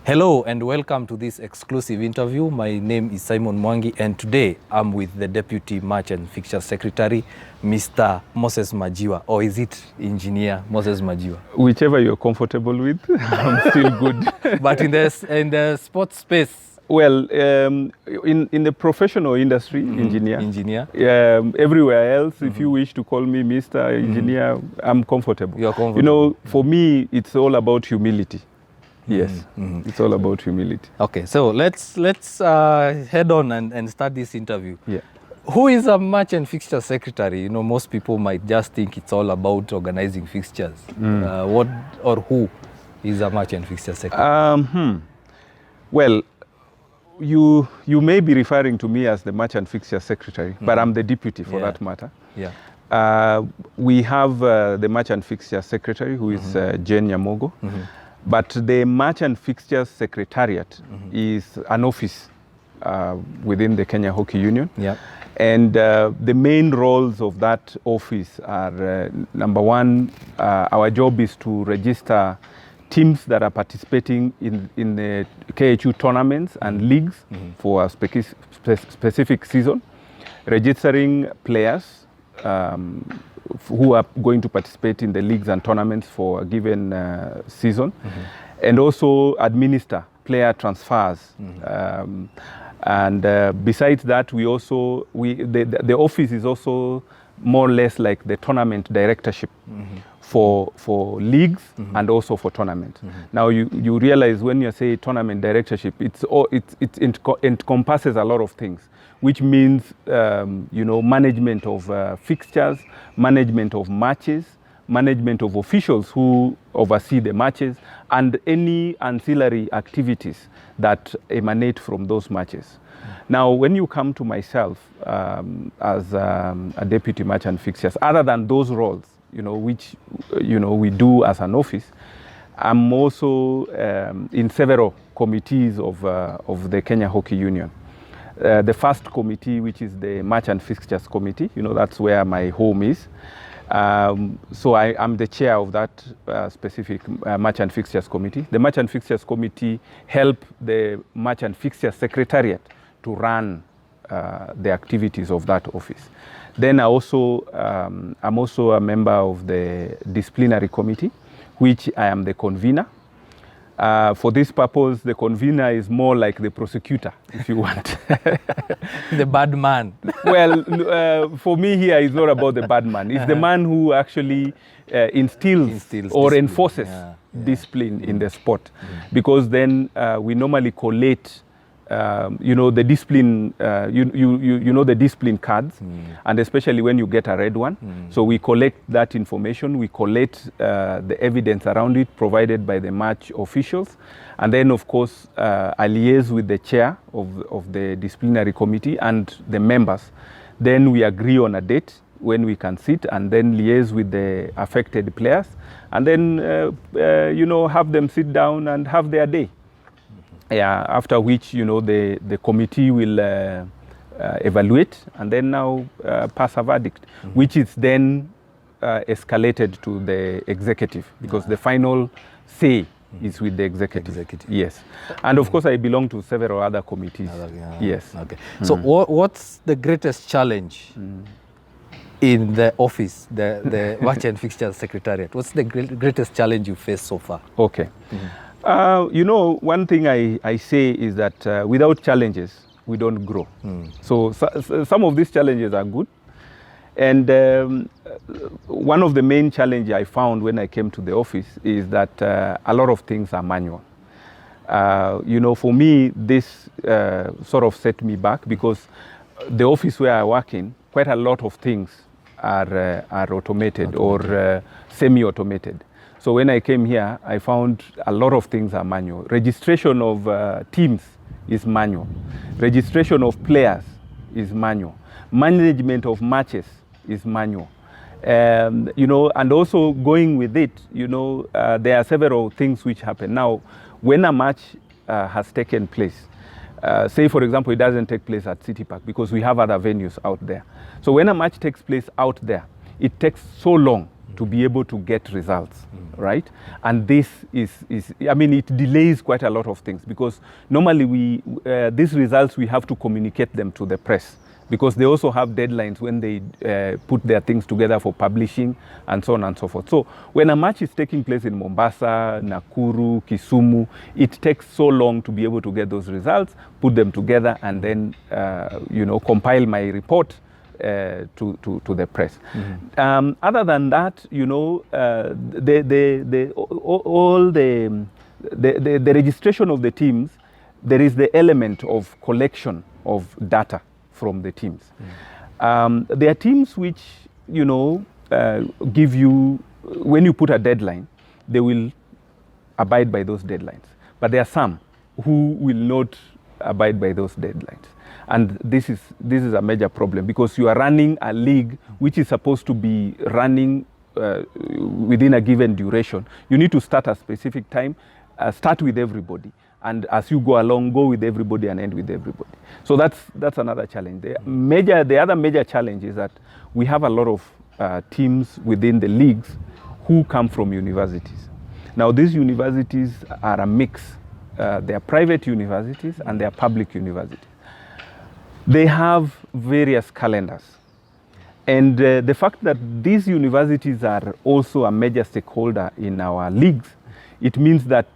Hello and welcome to this exclusive interview. My name is Simon Mwangi and today I'm with the Deputy Match and Fixture Secretary, Mr. Moses Majiwa. Or is it Engineer Moses Majiwa? Whichever you're comfortable with, I'm still good. But in the sports space? Well, in the professional industry, engineer. Everywhere else, if you wish to call me Mr. Engineer, I'm comfortable. You're comfortable. You know, for me, it's all about humility. Yes, it's all about humility. Okay, so let's head on and start this interview. Yeah. Who is a match and fixture secretary? You know, most people might just think it's all about organizing fixtures. What or who is a match and fixture secretary? Well, you may be referring to me as the match and fixture secretary, but I'm the deputy for that matter. Yeah. We have the match and fixture secretary, who is Jen Yamogo. But the Match and Fixtures Secretariat is an office within the Kenyan Hockey Union. Yeah. And the main roles of that office are, number one, our job is to register teams that are participating in the KHU tournaments and leagues for a specific season, registering players who are going to participate in the leagues and tournaments for a given season, and also administer player transfers. And besides that, the office is also more or less like the tournament directorship for leagues and also for tournaments. Now you realize when you say tournament directorship, it encompasses a lot of things, which means management of fixtures, management of matches, management of officials who oversee the matches, and any ancillary activities that emanate from those matches. Now, when you come to myself as a deputy match and fixtures, other than those roles, which we do as an office, I'm also in several committees of the Kenyan Hockey Union. The first committee, which is the Match and Fixtures Committee, that's where my home is. So I'm the chair of that specific Match and Fixtures Committee. The Match and Fixtures Committee help the Match and Fixtures Secretariat to run the activities of that office. Then I'm also a member of the Disciplinary Committee, which I am the convener. For this purpose, the convener is more like the prosecutor, if you want. The bad man. Well, for me here, it's not about the bad man. It's the man who actually instills or discipline. Enforces discipline in the sport. Because then we normally collate the discipline, the discipline cards, and especially when you get a red one. So we collect that information, we collect the evidence around it provided by the match officials, and then of course I liaise with the chair of the disciplinary committee and the members. Then we agree on a date when we can sit and then liaise with the affected players, and then have them sit down and have their day. Yeah, after which, the committee will evaluate and then now pass a verdict, which is then escalated to the executive, because the final say is with the executive. Yes. And of course, I belong to several other committees. Yes. Okay. So what's the greatest challenge in the office, the Match and Fixture Secretariat? What's the greatest challenge you face so far? Okay. One thing I say is that without challenges, we don't grow. So some of these challenges are good. And one of the main challenges I found when I came to the office is that a lot of things are manual. For me, this sort of set me back, because the office where I work in, quite a lot of things are automated or semi-automated. So when I came here, I found a lot of things are manual. Registration of teams is manual. Registration of players is manual. Management of matches is manual. And also going with it, there are several things which happen. Now, when a match has taken place, say for example, it doesn't take place at City Park because we have other venues out there. So when a match takes place out there, it takes so long to be able to get results, right? And this is, I mean, it delays quite a lot of things, because normally these results, we have to communicate them to the press, because they also have deadlines when they put their things together for publishing and so on and so forth. So when a match is taking place in Mombasa, Nakuru, Kisumu, it takes so long to be able to get those results, put them together, and then compile my report to the press. Other than that, the registration of the teams, there is the element of collection of data from the teams. There are teams which, give you, when you put a deadline, they will abide by those deadlines. But there are some who will not abide by those deadlines. And this is a major problem, because you are running a league which is supposed to be running within a given duration. You need to start a specific time, start with everybody, and as you go along, go with everybody and end with everybody. So that's another challenge. The other major challenge is that we have a lot of teams within the leagues who come from universities. Now, these universities are a mix. They are private universities and they are public universities. They have various calendars. And the fact that these universities are also a major stakeholder in our leagues, it means that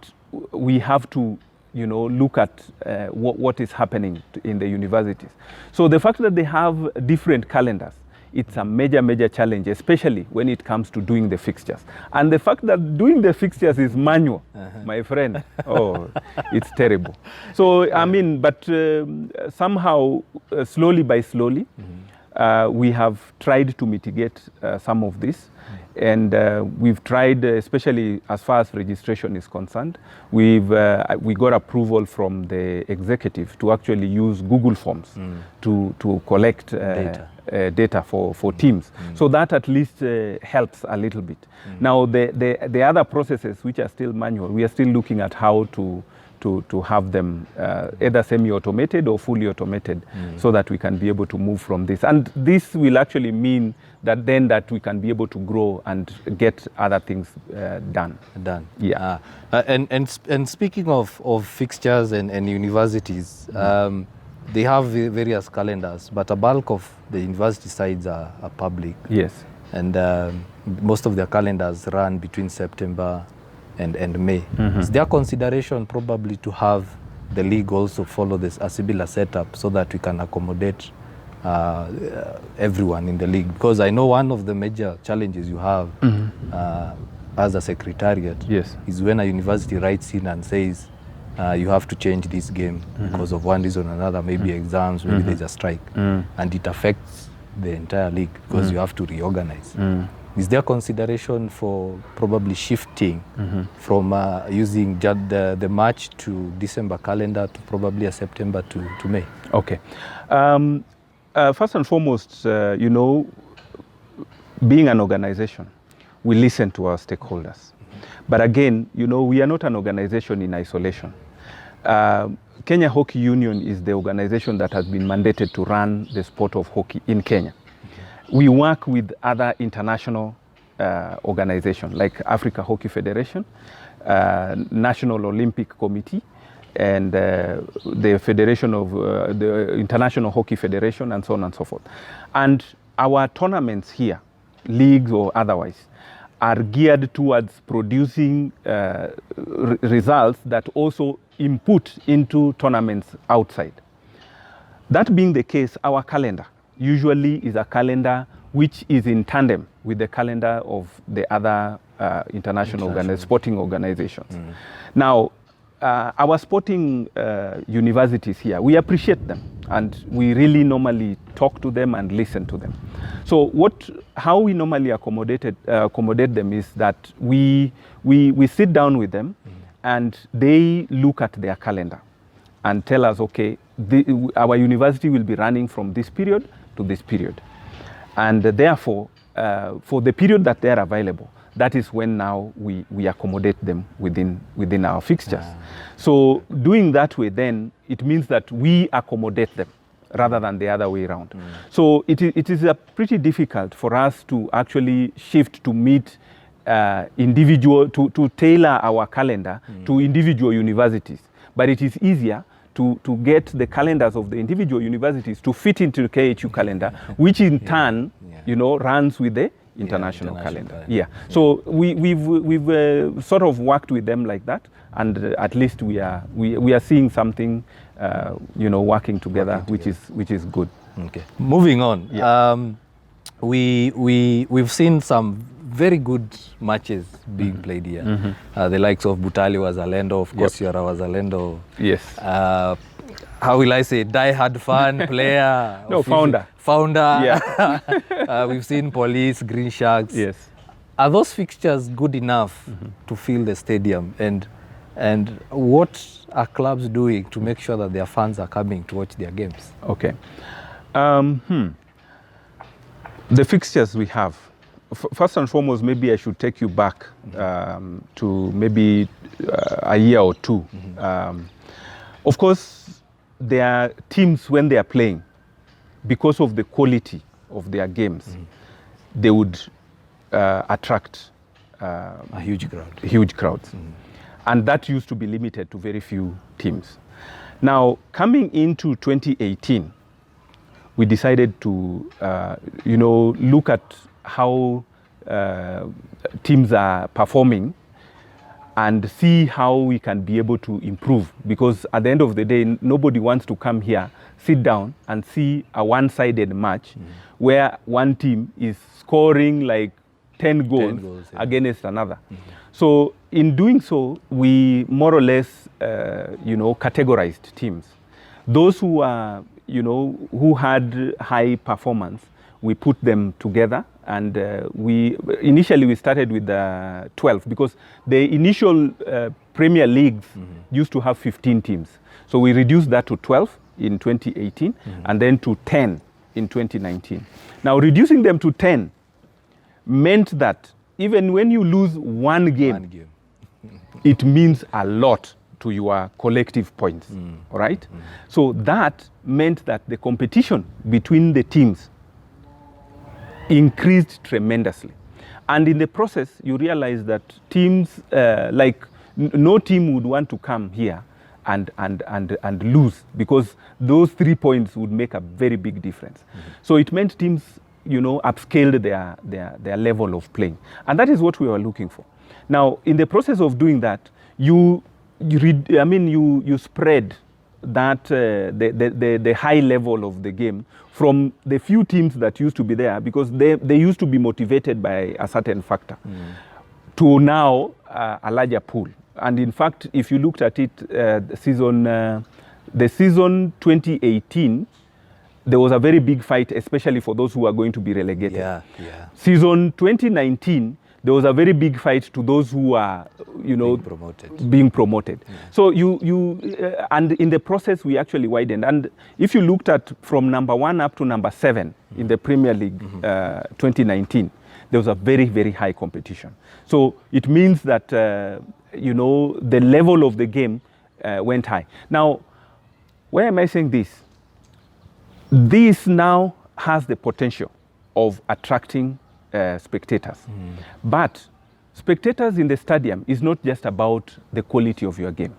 we have to look at what is happening in the universities. So the fact that they have different calendars, it's a major, major challenge, especially when it comes to doing the fixtures. And the fact that doing the fixtures is manual, my friend, it's terrible. So, I mean, but somehow, slowly by slowly, we have tried to mitigate some of this. And we've tried, especially as far as registration is concerned, we got approval from the executive to actually use Google Forms to collect data for teams. So that at least helps a little bit. Now, the other processes which are still manual, we are still looking at how to have them either semi-automated or fully automated, so that we can be able to move from this. And this will actually mean that we can be able to grow and get other things done. Yeah. And speaking of fixtures and universities, they have various calendars, but a bulk of the university sides are public. Yes. And most of their calendars run between September and May. Is there consideration probably to have the league also follow a similar setup, so that we can accommodate everyone in the league? Because I know one of the major challenges you have as a secretariat is when a university writes in and says you have to change this game because of one reason or another, maybe exams, maybe there's a strike, and it affects the entire league because you have to reorganize. Is there consideration for probably shifting from using the March to December calendar to probably a September to May? Okay. First and foremost, being an organization, we listen to our stakeholders. But again, we are not an organization in isolation. Kenya Hockey Union is the organization that has been mandated to run the sport of hockey in Kenya. We work with other international organizations like Africa Hockey Federation, National Olympic Committee, and the Federation of the International Hockey Federation, and so on and so forth. And our tournaments here, leagues or otherwise, are geared towards producing results that also input into tournaments outside. That being the case, our calendar usually is a calendar which is in tandem with the calendar of the other international sporting organizations. Now, our sporting universities here, we appreciate them, and we really normally talk to them and listen to them. So how we normally accommodate them is that we sit down with them and they look at their calendar and tell us, okay, our university will be running from this period to this period. And therefore, for the period that they are available, that is when now we accommodate them within our fixtures. So doing that way, then it means that we accommodate them rather than the other way around. So it is pretty difficult for us to actually shift to meet to tailor our calendar to individual universities. But it is easier to get the calendars of the individual universities to fit into the KHU calendar, which in turn, runs with the international calendar. So we've sort of worked with them like that, and at least we are seeing something, working together, which is good. Okay. Moving on, we've seen some very good matches being played here. The likes of Butali Wazalendo, of course, Yara Wazalendo. Yes. How will I say, die-hard fan, player? No, founder. Yeah. We've seen Police, Green Sharks. Yes. Are those fixtures good enough to fill the stadium? And what are clubs doing to make sure that their fans are coming to watch their games? Okay. The fixtures we have, first and foremost, maybe I should take you back to maybe a year or two. Of course, there are teams when they are playing, because of the quality of their games, they would attract a huge crowd. Huge crowds. And that used to be limited to very few teams. Now, coming into 2018, we decided to, look at how teams are performing and see how we can be able to improve. Because at the end of the day, nobody wants to come here, sit down and see a one-sided match where one team is scoring like 10 goals against another. So in doing so, we more or less, categorized teams. Those who are, who had high performance, we put them together, and initially we started with 12, because the initial Premier Leagues used to have 15 teams. So we reduced that to 12 in 2018 and then to 10 in 2019. Now, reducing them to 10 meant that even when you lose one game, it means a lot to your collective points, all right? So that meant that the competition between the teams increased tremendously. And in the process, you realize that teams, no team would want to come here and lose, because those 3 points would make a very big difference. So it meant teams, upscaled their level of playing. And that is what we were looking for. Now, in the process of doing that, you spread that the high level of the game from the few teams that used to be there, because they used to be motivated by a certain factor, to now a larger pool. And in fact, if you looked at it, the season 2018, there was a very big fight, especially for those who are going to be relegated. Season 2019, there was a very big fight to those who are, being promoted. So and in the process, we actually widened. And if you looked at from number 1 up to number 7 in the Premier League 2019, there was a very, very high competition. So it means that, the level of the game went high. Now, why am I saying this? This now has the potential of attracting spectators. But spectators in the stadium is not just about the quality of your game.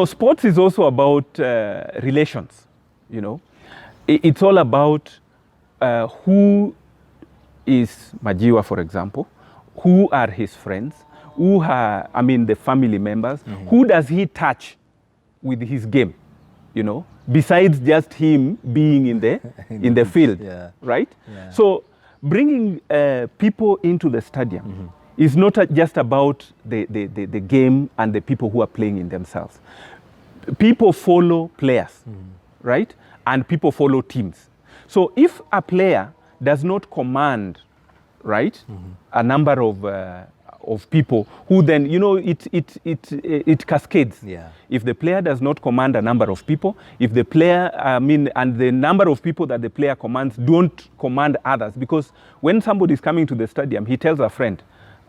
Sports is also about relations. It's all about who is Majiwa, for example, who are his friends, who are, the family members, who does he touch with his game, besides just him being in the field, right? So bringing people into the stadium is not just about the game and the people who are playing in themselves. People follow players, right? And people follow teams. So if a player does not command, right, a number of people who then, it cascades. If the player does not command a number of people, if the player, and the number of people that the player commands don't command others, because when somebody is coming to the stadium, he tells a friend,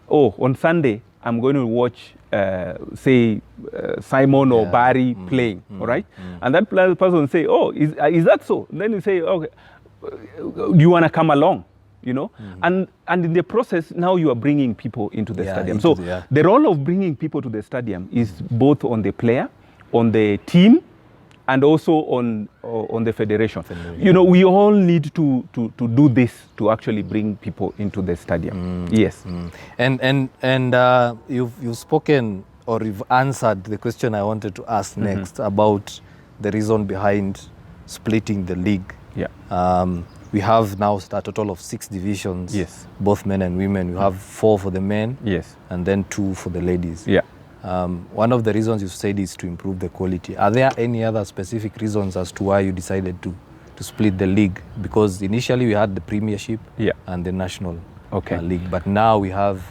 oh, on Sunday, I'm going to watch say, Simon or Barry playing, all right? And that person say, oh, is that so? And then you say, okay, do you want to come along? You know, and in the process, now you are bringing people into the stadium. So the role of bringing people to the stadium is both on the player, on the team, and also on the federation. You know, we all need to do this to actually bring people into the stadium. Yes. And you've spoken, or you've answered the question I wanted to ask next about the reason behind splitting the league. Yeah. We have now a total of 6 divisions, yes, both men and women. We have 4 for the men, yes, and then 2 for the ladies. Yeah. One of the reasons you said is to improve the quality. Are there any other specific reasons as to why you decided to split the league? Because initially we had the Premiership and the National League, but now we have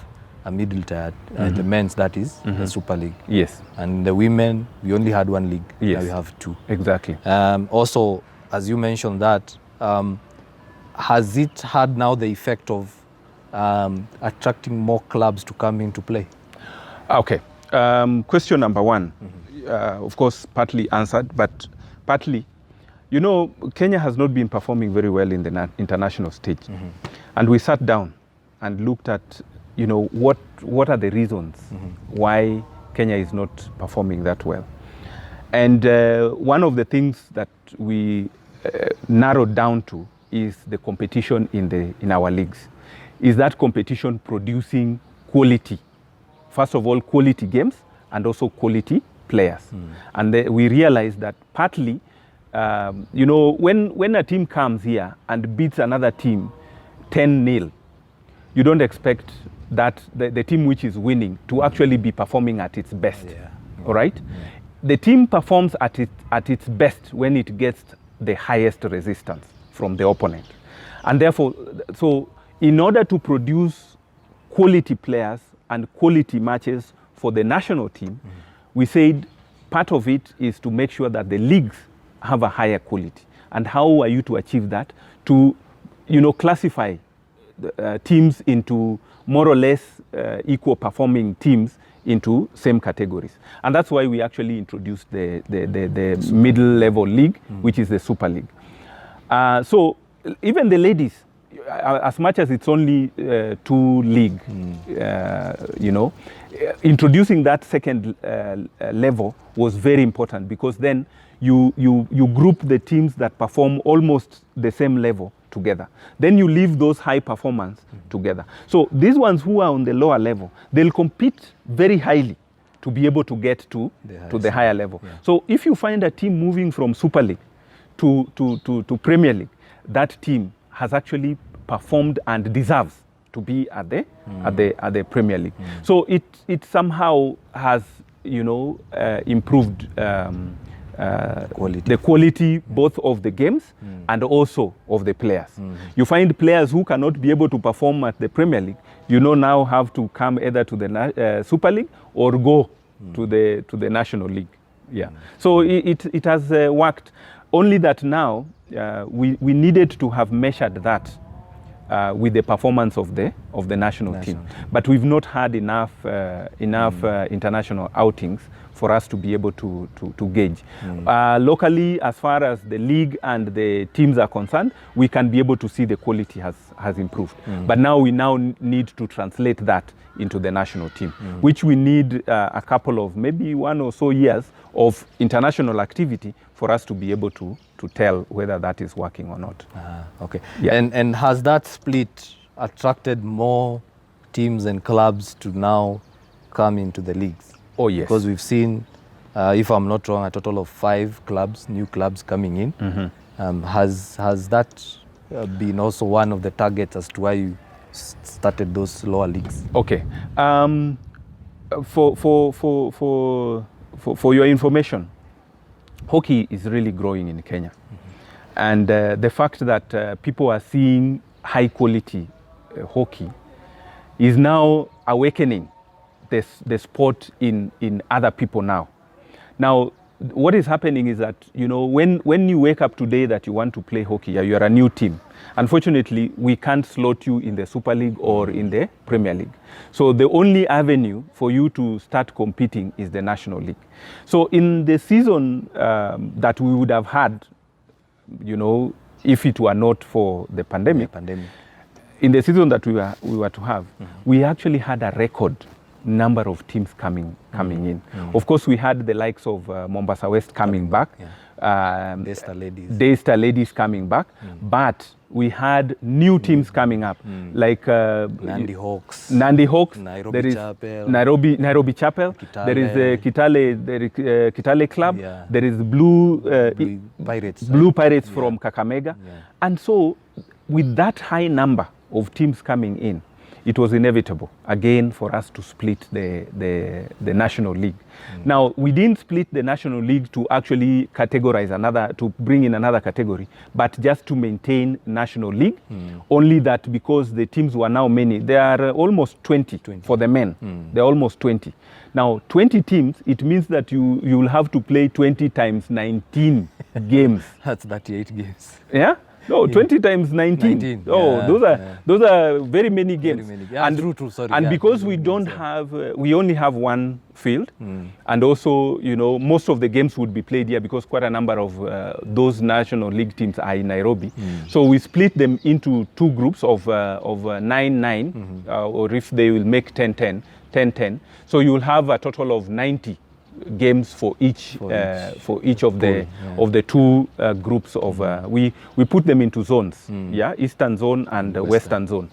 a middle tier, the men's, that is the Super League. Yes. And the women, we only had 1 league. Yes. Now we have 2. Exactly. Also, as you mentioned that, has it had now the effect of attracting more clubs to come into play? Okay. Question number 1, of course, partly answered, but partly, you know, Kenya has not been performing very well in the international stage. And we sat down and looked at, you know, what are the reasons why Kenya is not performing that well. And one of the things that we narrowed down to is the competition in our leagues. Is that competition producing quality? First of all, quality games and also quality players. And we realized that partly, you know, when a team comes here and beats another team 10-0, you don't expect that the team which is winning to actually be performing at its best. All right? The team performs at its best when it gets the highest resistance from the opponent. And therefore, so in order to produce quality players and quality matches for the national team, we said part of it is to make sure that the leagues have a higher quality. And how are you to achieve that? To, you know, classify teams into more or less equal performing teams into same categories. And that's why we actually introduced the middle level league, which is the Super League. So even the ladies, as much as it's only 2 league, you know, introducing that second level was very important, because then you group the teams that perform almost the same level together. Then you leave those high performance together. So these ones who are on the lower level, they'll compete very highly to be able to get to the higher level. So if you find a team moving from Super League to Premier League, that team has actually performed and deserves to be at the Premier League. So it somehow has, you know, improved the quality both of the games and also of the players. You find players who cannot be able to perform at the Premier League, you know, now have to come either to the Super League or go to the National League. So it has worked. Only that now we needed to have measured that with the performance of the national team, but we've not had enough international outings for us to be able to gauge. Locally, as far as the league and the teams are concerned, we can be able to see the quality has improved. But now we need to translate that into the national team, which we need a couple of, maybe 1 or so years of international activity for us to be able to tell whether that is working or not. Okay. And has that split attracted more teams and clubs to now come into the leagues? Oh, yes. Because we've seen, if I'm not wrong, a total of 5 clubs, new clubs coming in. Has that been also one of the targets as to why you started those lower leagues? Okay. For your information, hockey is really growing in Kenya. And the fact that people are seeing high quality hockey is now awakening the sport in other people now. Now, what is happening is that, you know, when you wake up today that you want to play hockey, you are a new team. Unfortunately, we can't slot you in the Super League or in the Premier League. So the only avenue for you to start competing is the National League. So in the season that we would have had, you know, if it were not for the pandemic, in the season that we were to have, we actually had a record number of teams coming in. Of course, we had the likes of Mombasa West coming back, Daystar Ladies coming back, but we had new teams coming up, like Nandi Hawks, Nairobi Chapel, Kitale. There is Kitale Club, there is Blue Pirates from Kakamega, and so with that high number of teams coming in, it was inevitable again for us to split the National League. Now, we didn't split the National League to actually categorize to bring in another category, but just to maintain National League, only that because the teams were now many. There are almost 20 for the men. There are almost 20. Now, 20 teams, it means that you will have to play 20 times 19 games. That's 38 games. Yeah? No, 20 times 19. Those are very many games. And because we don't have, we only have one field, and also, you know, most of the games would be played here because quite a number of those National League teams are in Nairobi. So we split them into two groups of 9-9, or if they will make 10-10, 10-10. So you will have a total of 90 games for each of the two groups of we put them into zones, Eastern zone and Western zone.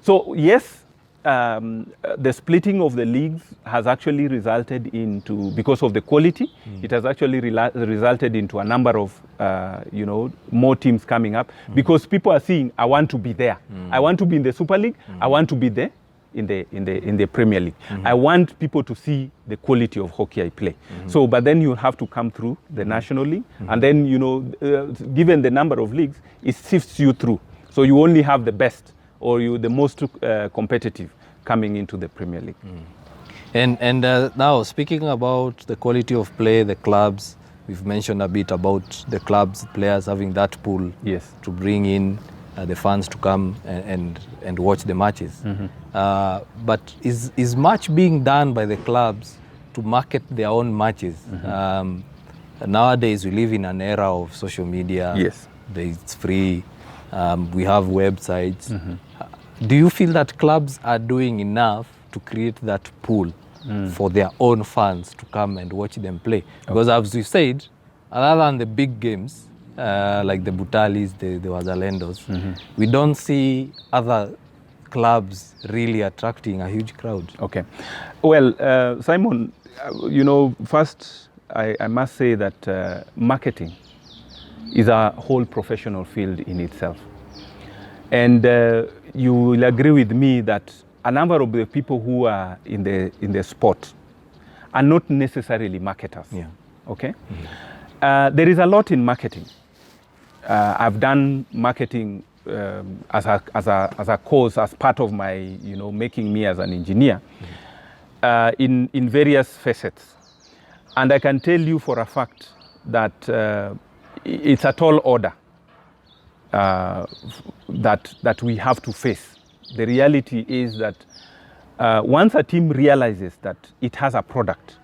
So yes, the splitting of the leagues has actually resulted into, because of the quality, it has actually resulted into a number of you know, more teams coming up, because people are seeing, I want to be there, I want to be in the Super League, I want to be there in the Premier League. I want people to see the quality of hockey I play. So, but then you have to come through the National League, and then, you know, given the number of leagues, it sifts you through. So you only have the best, or the most competitive coming into the Premier League. And now, speaking about the quality of play, the clubs, we've mentioned a bit about the clubs, players having that pool to bring in the fans to come and watch the matches. But is much being done by the clubs to market their own matches? Nowadays, we live in an era of social media. It's free. We have websites. Do you feel that clubs are doing enough to create that pool for their own fans to come and watch them play? Because as you said, other than the big games, like the Butalis, the Wazalendos, we don't see other clubs really attracting a huge crowd. Okay. Well, Simon, you know, first I must say that marketing is a whole professional field in itself. And you will agree with me that a number of the people who are in the sport are not necessarily marketers. Okay? There is a lot in marketing. I've done marketing as a course, as part of my, you know, making me as an engineer, in various facets. And I can tell you for a fact that it's a tall order that we have to face. The reality is that once a team realizes that it has a product,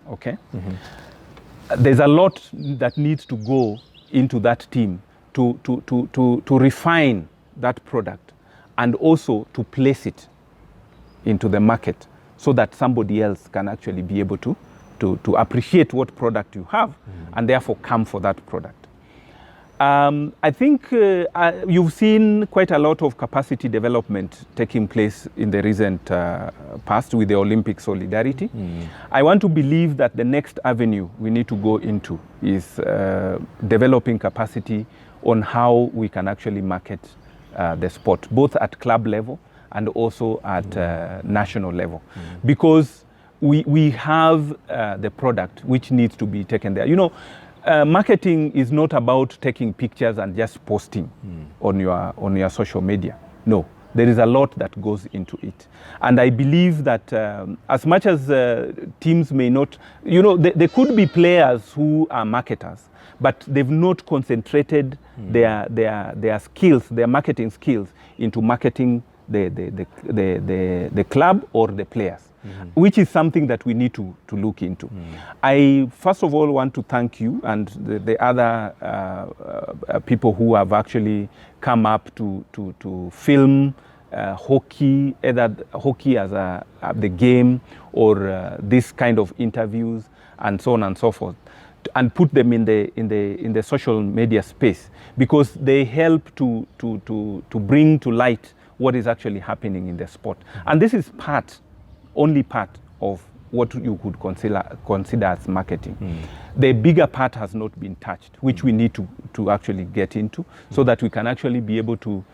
okay, there's a lot that needs to go into that team to refine that product, and also to place it into the market so that somebody else can actually be able to appreciate what product you have, and therefore come for that product. I think you've seen quite a lot of capacity development taking place in the recent past with the Olympic solidarity. I want to believe that the next avenue we need to go into is developing capacity on how we can actually market the sport, both at club level and also at national level. Because we have the product which needs to be taken there. You know, marketing is not about taking pictures and just posting on your social media. No, There is a lot that goes into it. And I believe that as much as teams may not, there could be players who are marketers, but they've not concentrated their skills, their marketing skills into marketing the club or the players, which is something that we need to look into. I first of all want to thank you and the other people who have actually come up to film hockey, either hockey as the game or this kind of interviews and so on and so forth, and put them in the social media space, because they help to bring to light what is actually happening in the sport. And this is only part of what you could consider as marketing. The bigger part has not been touched, which we need to actually get into, so that we can actually be able to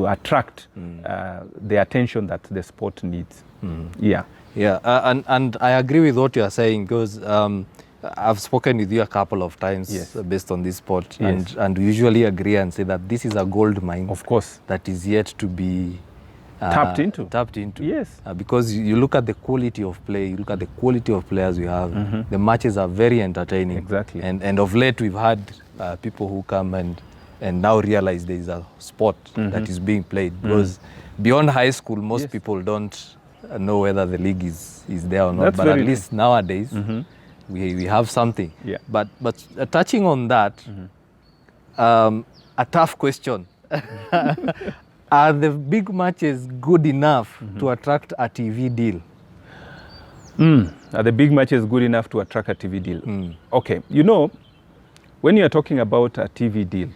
attract the attention that the sport needs. Yeah, and I agree with what you are saying, because I've spoken with you a couple of times based on this sport, and we usually agree and say that this is a gold mine, of course, that is yet to be tapped into. Yes, because you look at the quality of play, you look at the quality of players we have. The matches are very entertaining. Exactly. And of late we've had people who come and now realize there is a sport that is being played, because beyond high school most people don't know whether the league is there or not. That's but at least nowadays we have something. But touching on that, a tough question. Are the big matches good enough to attract a TV deal? Are the big matches good enough to attract a TV deal? Okay, when you're talking about a TV deal,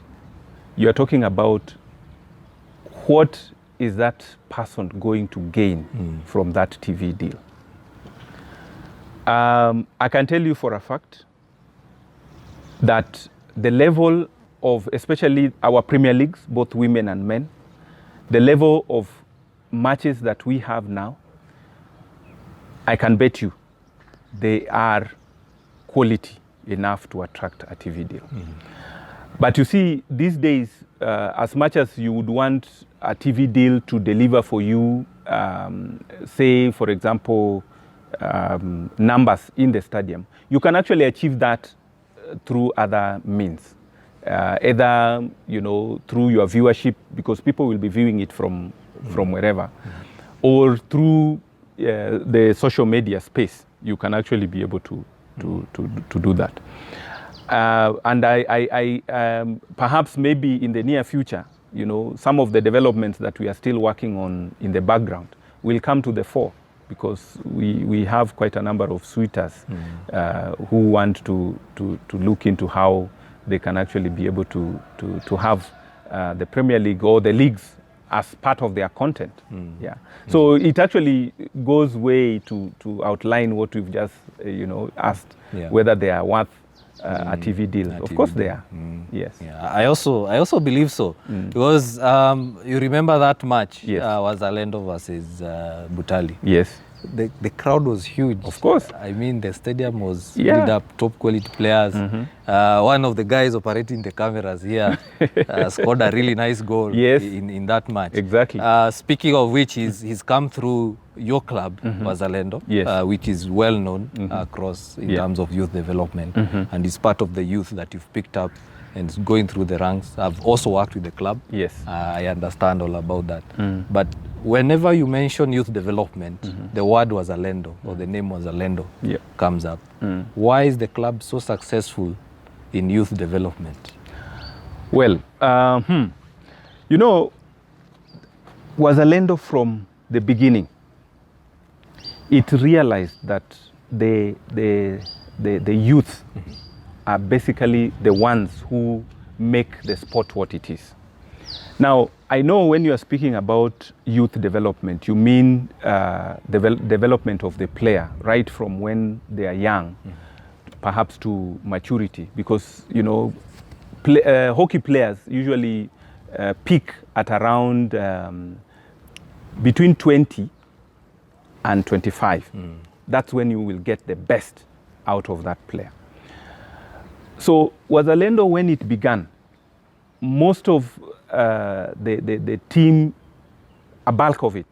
you're talking about what is that person going to gain from that TV deal. I can tell you for a fact that the level of, especially our Premier Leagues, both women and men, the level of matches that we have now, I can bet you they are quality enough to attract a TV deal. But you see, these days, as much as you would want a TV deal to deliver for you, say, for example, numbers in the stadium, you can actually achieve that through other means. Either through your viewership, because people will be viewing it from wherever, or through the social media space. You can actually be able to do that. And I perhaps maybe in the near future, some of the developments that we are still working on in the background will come to the fore, because we have quite a number of suitors who want to look into how they can actually be able to have the Premier League or the leagues as part of their content. So it actually goes way to outline what we've just asked, whether they are worth a TV deal. Of course they are. Yes. I also believe so, because you remember that match was Alendo versus Butali. Yes. The crowd was huge. Of course. I mean, the stadium was filled up, top quality players. One of the guys operating the cameras here scored a really nice goal in that match. Exactly. Speaking of which, he's come through your club, Wazalendo, which is well known across in terms of youth development, and is part of the youth that you've picked up and going through the ranks. I've also worked with the club. Yes. I understand all about that. But whenever you mention youth development, the word Wazalendo or the name Wazalendo comes up. Why is the club so successful in youth development? Well, Wazalendo from the beginning, it realized that the youth are basically the ones who make the sport what it is. Now, I know when you are speaking about youth development, you mean development of the player, right from when they are young, perhaps to maturity, because, hockey players usually peak at around between 20 and 25. That's when you will get the best out of that player. So Wazalendo, when it began, most of the team, a bulk of it,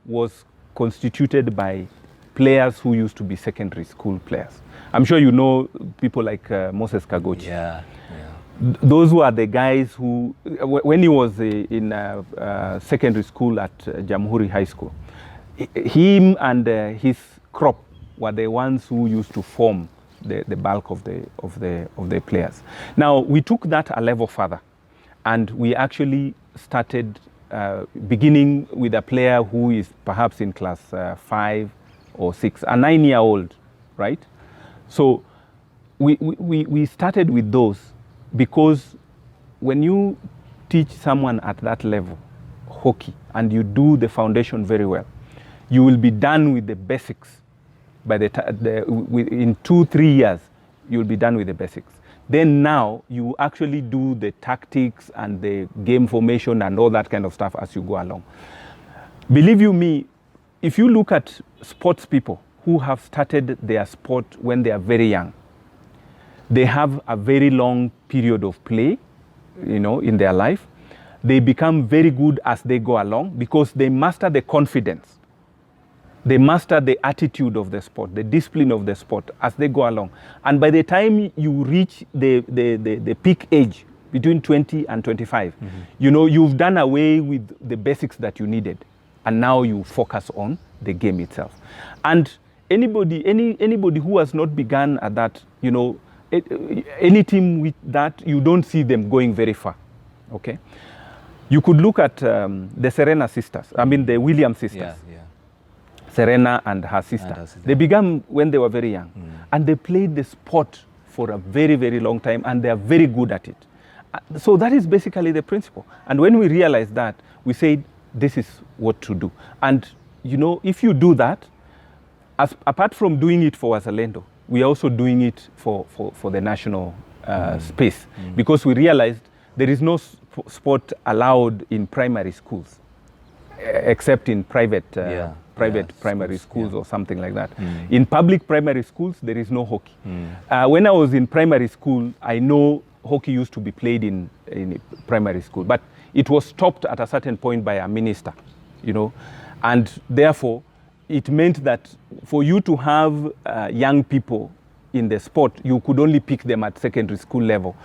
was constituted by players who used to be secondary school players. I'm sure you know people like Moses Kagochi. Yeah. Those were the guys who, when he was in secondary school at Jamhuri High School, him and his crop were the ones who used to form the bulk of the players. Now we took that a level further, and we actually started beginning with a player who is perhaps in class 5 or 6, a 9-year-old, right? So we started with those, because when you teach someone at that level hockey and you do the foundation very well, you will be done with the basics by in 2-3 years. You'll be done with the basics. Then now you actually do the tactics and the game formation and all that kind of stuff as you go along. Believe you me, if you look at sports people who have started their sport when they are very young, they have a very long period of play, in their life. They become very good as they go along because they master the confidence. They master the attitude of the sport, the discipline of the sport as they go along. And by the time you reach the peak age, between 20 and 25, you've done away with the basics that you needed. And now you focus on the game itself. And anybody who has not begun at that, any team with that, you don't see them going very far, okay? You could look at the Serena sisters, the Williams sisters. Yeah. Serena and her sister. They began when they were very young. And they played the sport for a very, very long time, and they are very good at it. So that is basically the principle. And when we realized that, we said, this is what to do. And, if you do that, apart from doing it for Wazalendo, we are also doing it for the national space, because we realized there is no sport allowed in primary schools, except in private primary schools or something like that. In public primary schools, there is no hockey. When I was in primary school, I know hockey used to be played in primary school, but it was stopped at a certain point by a minister, and therefore, it meant that for you to have young people in the sport, you could only pick them at secondary school level.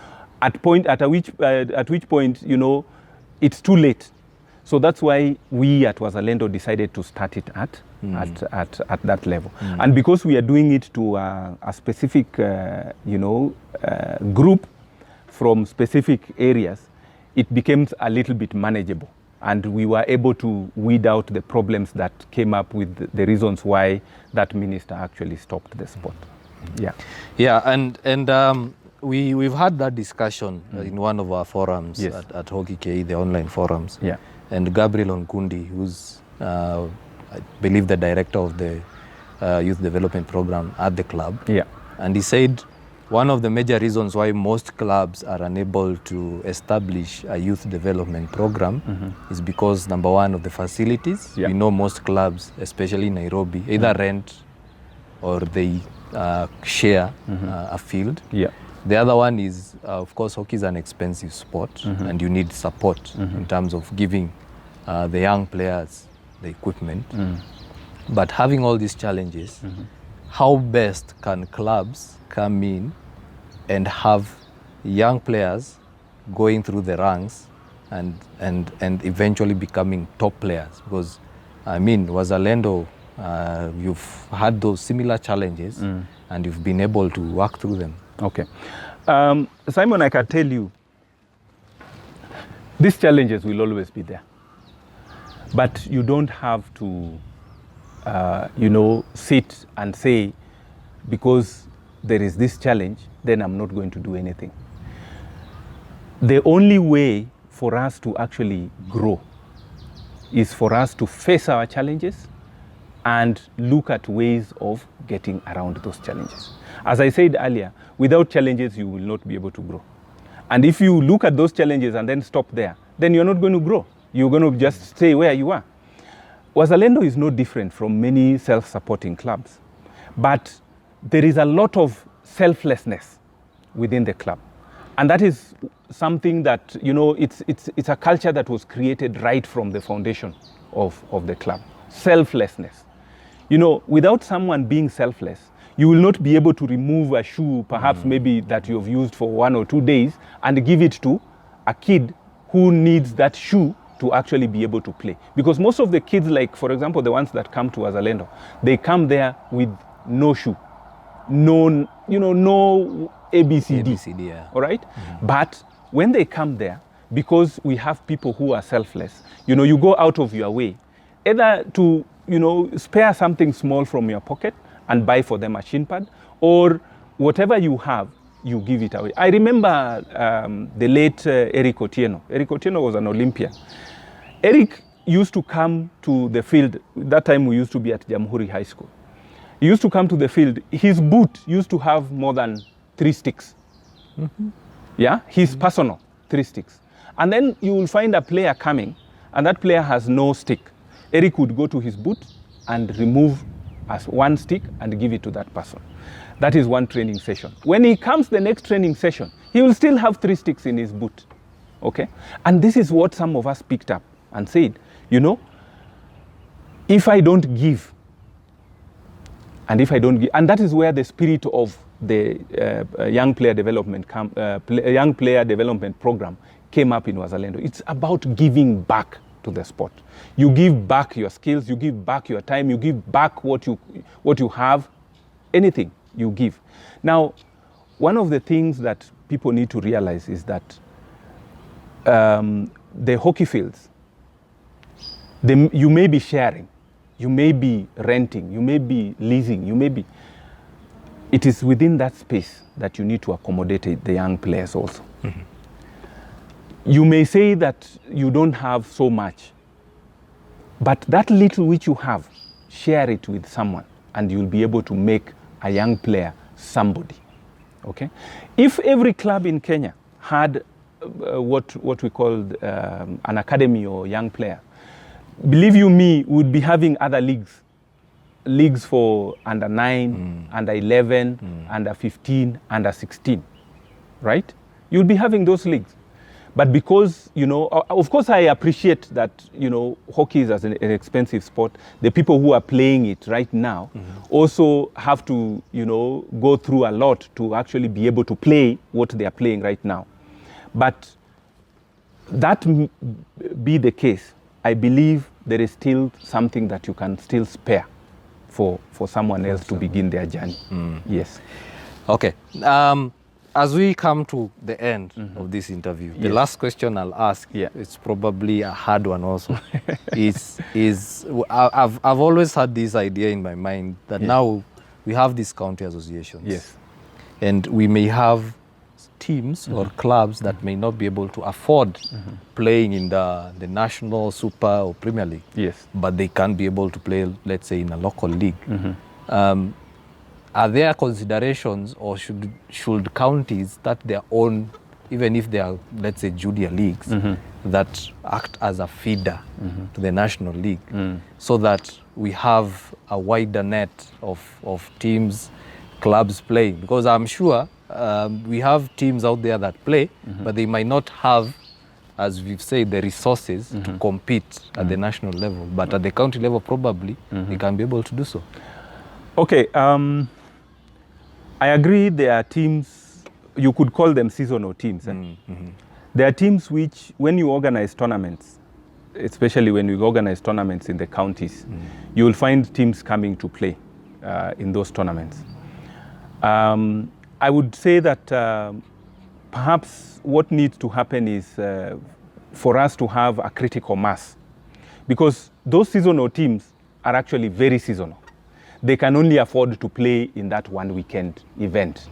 At which point, it's too late. So that's why we at Wazalendo decided to start it at that level. And because we are doing it to a specific, group from specific areas, it becomes a little bit manageable. And we were able to weed out the problems that came up with the reasons why that minister actually stopped the sport. Yeah, and we've had that discussion in one of our forums at HockeyKE, the online forums. Yeah. And Gabriel Onkundi, who's I believe the director of the youth development program at the club. Yeah. And he said one of the major reasons why most clubs are unable to establish a youth development program is because, number one, of the facilities. We know most clubs, especially in Nairobi, either rent or they share a field. Yeah. The other one is, of course, hockey is an expensive sport, and you need support in terms of giving the young players the equipment. But having all these challenges, how best can clubs come in and have young players going through the ranks and eventually becoming top players? Because, Wazalendo, you've had those similar challenges and you've been able to work through them. Okay. Simon, I can tell you, these challenges will always be there. But you don't have to, sit and say, because there is this challenge, then I'm not going to do anything. The only way for us to actually grow is for us to face our challenges and look at ways of getting around those challenges. As I said earlier, without challenges, you will not be able to grow. And if you look at those challenges and then stop there, then you're not going to grow. You're going to just stay where you are. Wazalendo is no different from many self-supporting clubs. But there is a lot of selflessness within the club. And that is something that, it's a culture that was created right from the foundation of the club. Selflessness. Without someone being selfless, you will not be able to remove a shoe, perhaps maybe that you have used for 1 or 2 days, and give it to a kid who needs that shoe to actually be able to play. Because most of the kids, like, for example, the ones that come to Azalendo, they come there with no shoe, no ABCD, yeah. all right? But when they come there, because we have people who are selfless, you go out of your way, either to, spare something small from your pocket and buy for them a shin pad, or whatever you have, you give it away. I remember the late Eric Otieno. Eric Otieno was an Olympian. Eric used to come to the field. That time we used to be at Jamhuri High School. He used to come to the field. His boot used to have more than 3 sticks. Yeah, his personal 3 sticks. And then you will find a player coming, and that player has no stick. Eric would go to his boot and remove as 1 stick and give it to that person. That is 1 training session. When he comes the next training session, he will still have 3 sticks in his boot. Okay? And this is what some of us picked up and said, if I don't give, and that is where the spirit of the young player development program came up in Wazalendo. It's about giving back to the sport. You give back your skills, you give back your time, you give back what you have, anything you give. Now, one of the things that people need to realize is that the hockey fields, you may be sharing, you may be renting, you may be leasing, it is within that space that you need to accommodate the young players also. You may say that you don't have so much, but that little which you have, share it with someone, and you'll be able to make a young player somebody. Okay? If every club in Kenya had what we call an academy or young player, believe you me, would be having other leagues for under 9, under 11, under 15, under 16, right? You'll be having those leagues. But because, of course I appreciate that, hockey is an expensive sport. The people who are playing it right now also have to, go through a lot to actually be able to play what they are playing right now. But that be the case, I believe there is still something that you can still spare for someone else to begin their journey. Yes. Okay. As we come to the end of this interview, the last question I'll ask, it's probably a hard one also, I've always had this idea in my mind that now we have these county associations. And we may have teams or clubs that may not be able to afford playing in the national, super or Premier League. But they can be able to play, let's say, in a local league. Are there considerations, or should counties start their own, even if they are, let's say, junior leagues, that act as a feeder to the national league, so that we have a wider net of teams, clubs playing? Because I'm sure we have teams out there that play, but they might not have, as we've said, the resources to compete at the national level. But at the county level, probably they can be able to do so. Okay. I agree there are teams, you could call them seasonal teams. There are teams which, when you organize tournaments, especially when you organize tournaments in the counties, you will find teams coming to play in those tournaments. I would say that perhaps what needs to happen is for us to have a critical mass, because those seasonal teams are actually very seasonal. They can only afford to play in that one weekend event.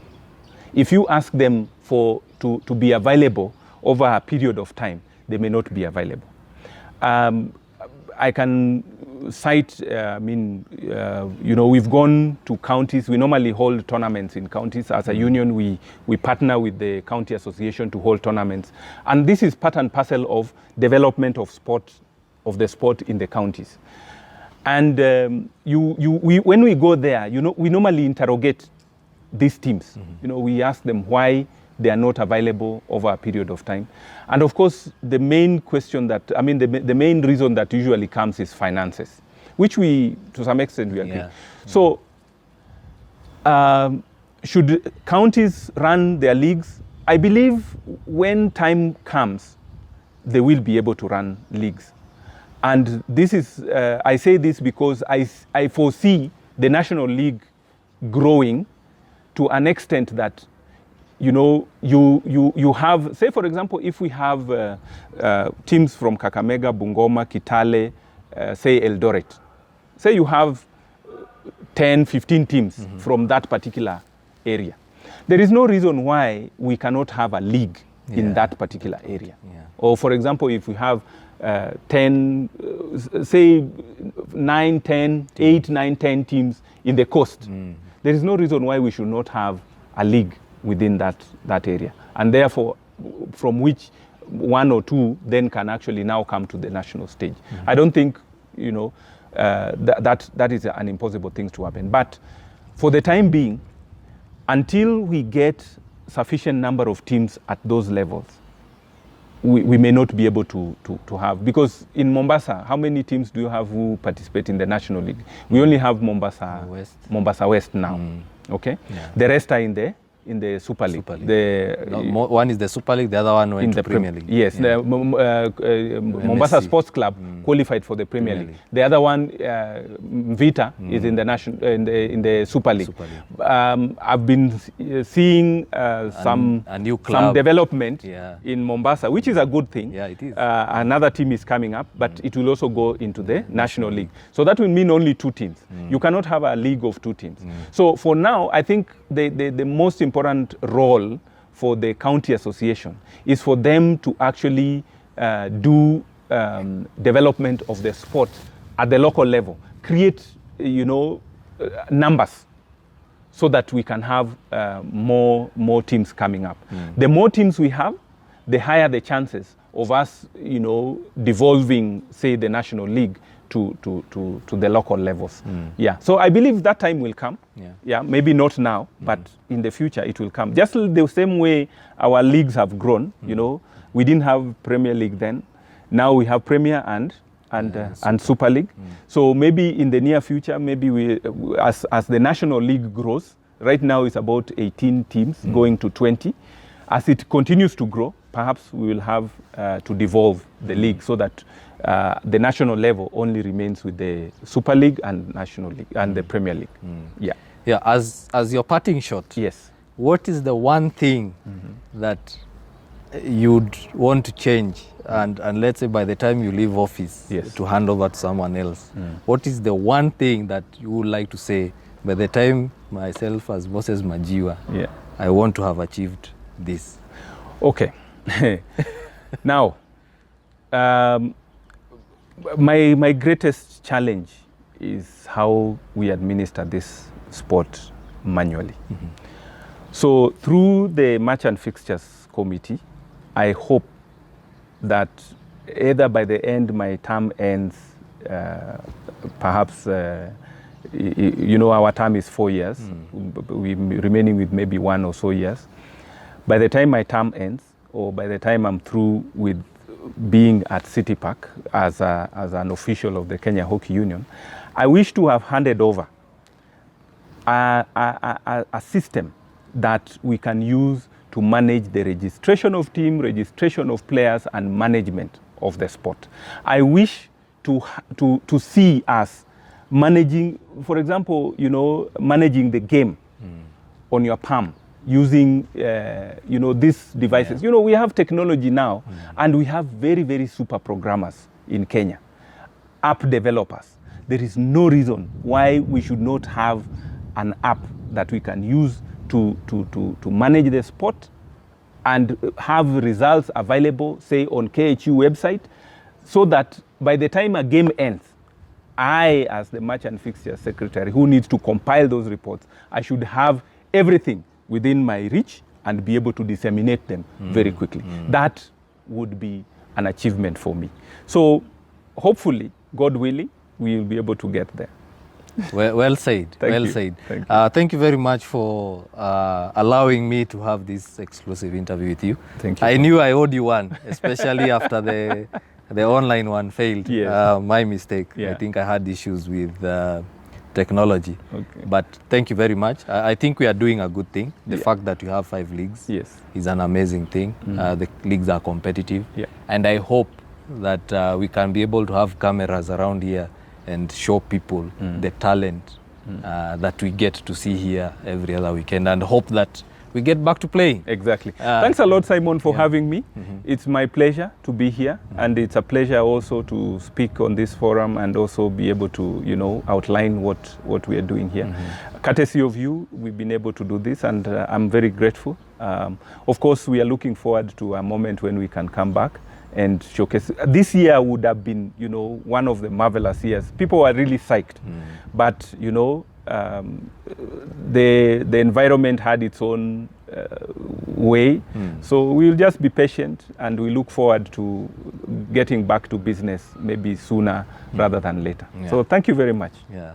If you ask them to be available over a period of time, they may not be available. I can cite, we've gone to counties. We normally hold tournaments in counties. As a union, we partner with the county association to hold tournaments. And this is part and parcel of development of the sport in the counties. And when we go there, we normally interrogate these teams. We ask them why they are not available over a period of time. And of course, the main question that, I mean, the main reason that usually comes is finances, which we, to some extent, we agree. Yeah. So, should counties run their leagues? I believe when time comes, they will be able to run leagues. And this is, I say this because I foresee the National League growing to an extent that, you know, you have, say for example, if we have teams from Kakamega, Bungoma, Kitale, say Eldoret, say you have 10, 15 teams from that particular area. There is no reason why we cannot have a league in that particular area. Or for example, if we have 10, say 9, 10, 8, 9, 10 teams in the coast, there is no reason why we should not have a league within that area. And therefore, from which one or two then can actually now come to the national stage. I don't think, you know, that is an impossible thing to happen. But for the time being, until we get sufficient number of teams at those levels, we may not be able to have, because in Mombasa, how many teams do you have who participate in the National League? We only have Mombasa West now. Okay, the rest are in the Super League. One is the Super League, the other one went to Premier League. Yes, the Mombasa Sports Club qualified for the Premier League. The other one, Vita, is in the in the Super League. I've been seeing some development in Mombasa, which is a good thing. Yeah, it is. Another team is coming up, but it will also go into the National League. So that will mean only 2 teams. You cannot have a league of 2 teams. So for now, I think the most important role for the county association is for them to actually do development of the sport at the local level, create, you know, numbers, so that we can have more teams coming up. The more teams we have, the higher the chances of us, you know, devolving, say, the National League to the local levels. Yeah, so I believe that time will come. Yeah, maybe not now, but in the future it will come. Just the same way our leagues have grown. You know, we didn't have Premier League then. Now we have Premier and Super League. So maybe in the near future, maybe we, as the National League grows, right now it's about 18 teams going to 20. As it continues to grow, perhaps we will have to devolve the league so that the national level only remains with the Super League and National League and the Premier League. Yeah. As your parting shot, yes, what is the one thing that you'd want to change, and let's say by the time you leave office to hand over to someone else, what is the one thing that you would like to say, by the time myself as Moses Majiwa, I want to have achieved this? Okay. Now, my greatest challenge is how we administer this sport manually. So through the Match and Fixtures Committee, I hope that either by the end my term ends, perhaps, you know, our term is 4 years, we're remaining with maybe 1 or so years. By the time my term ends, or by the time I'm through with being at City Park as an official of the Kenyan Hockey Union, I wish to have handed over a system that we can use to manage the registration of team, registration of players, and management of the sport. I wish to see us managing, for example, you know, managing the game on your palm, using, you know, these devices. You know, we have technology now, and we have very, very super programmers in Kenya, app developers. There is no reason why we should not have an app that we can use to manage the sport and have results available, say, on KHU website, so that by the time a game ends, I, as the Match and Fixture Secretary, who needs to compile those reports, I should have everything within my reach and be able to disseminate them very quickly. That would be an achievement for me. So hopefully, God willing, we will be able to get there. Well said. Thank you. Said. Thank you. Thank you very much for allowing me to have this exclusive interview with you. Thank you. I knew I owed you one, especially after the online one failed. Yes. My mistake. Yeah. I think I had issues with technology. Okay. But thank you very much. I think we are doing a good thing. The Yeah. fact that you have 5 leagues Yes. is an amazing thing. The leagues are competitive. Yeah. And I hope that we can be able to have cameras around here and show people the talent that we get to see here every other weekend, and hope that we get back to playing. Exactly. Thanks a lot, Simon, for having me. It's my pleasure to be here, and it's a pleasure also to speak on this forum and also be able to, outline what we are doing here. Courtesy of you, we've been able to do this, and I'm very grateful. Of course, we are looking forward to a moment when we can come back and showcase. This year would have been, one of the marvelous years. People were really psyched, but the environment had its own way. So we'll just be patient, and we look forward to getting back to business maybe sooner rather than later. Yeah. So thank you very much. Yeah.